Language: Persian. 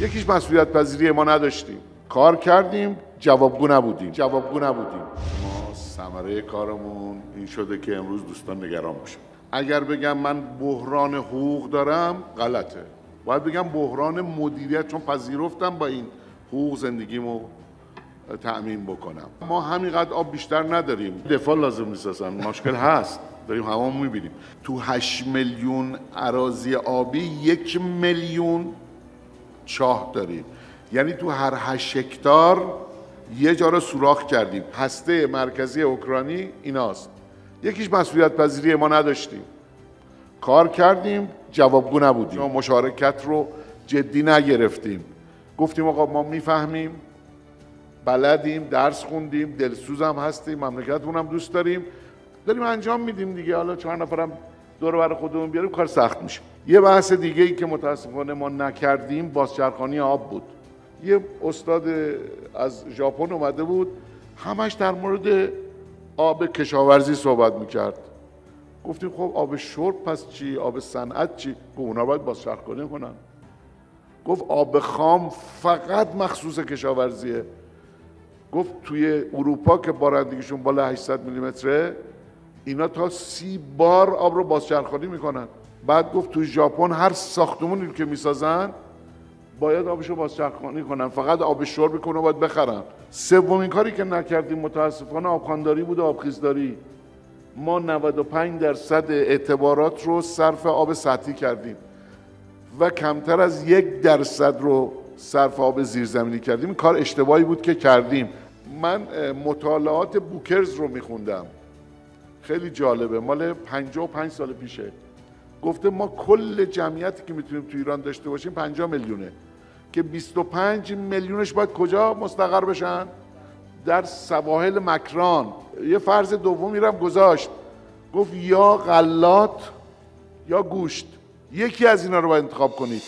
یکیش مسئولیت پذیری ما نداشتیم. کار کردیم، جوابگو نبودیم. ما ثمره کارمون این شده که امروز دوستان نگران باشن. اگر بگم من بحران حقوق دارم غلطه. باید بگم بحران مدیریت، چون پذیرفتم با این حقوق زندگیمو تأمین بکنم. ما همینقدر آب بیشتر نداریم. دفاع لازم نیست اصلا. مشکل هست. داریم همون میبینیم. تو 8 میلیون اراضی آبی 1 میلیون چاه داریم. یعنی تو هر 8 هکتار یه جا رو سوراخ کردیم. هسته مرکزی اوکراینی ایناست. یکیش مسئولیت پذیری ما نداشتیم. کار کردیم، جوابگو نبودیم. ما مشارکت رو جدی نگرفتیم. گفتیم آقا ما میفهمیم، بلدیم، درس خوندیم، دلسوزم هستیم، مملکتمون هم دوست داریم انجام میدیم دیگه. حالا 4 نفرم دور بر خودمون بیاریم کار سخت میشه. یه بحث دیگه ای که متاسفانه ما نکردیم بازچرخانی آب بود. یه استاد از ژاپن اومده بود، همش در مورد آب کشاورزی صحبت میکرد. گفتیم خب آب شرب پس چی؟ آب صنعت چی؟ گفت اونا باید بازچرخانی کنن. گفت آب خام فقط مخصوص کشاورزیه. گفت توی اروپا که بارندگیشون بالا 800 میلیمتره اینا تا 30 بار آب رو بازچرخانی میکنن. بعد گفت توی ژاپن هر ساختمونی که میسازن باید آبشو بازچرخانی کنن، فقط آب شرب کنه باید بخرن. سومین کاری که نکردیم متاسفانه آبخوانداری بود و آبخیزداری. ما 95% اعتبارات رو صرف آب سطحی کردیم و کمتر از 1% رو صرف آب زیرزمینی کردیم. این کار اشتباهی بود که کردیم. من مطالعات بوکرز رو میخوندم، خیلی جالبه، مال 55 سال پیشه. گفته ما کل جمعیتی که میتونیم تو ایران داشته باشیم 50 میلیونه که 25 میلیونش باید کجا مستقر بشن؟ در سواحل مکران. یه فرض دومی رو هم گذاشت، گفت یا غلات یا گوشت، یکی از اینا رو باید انتخاب کنید.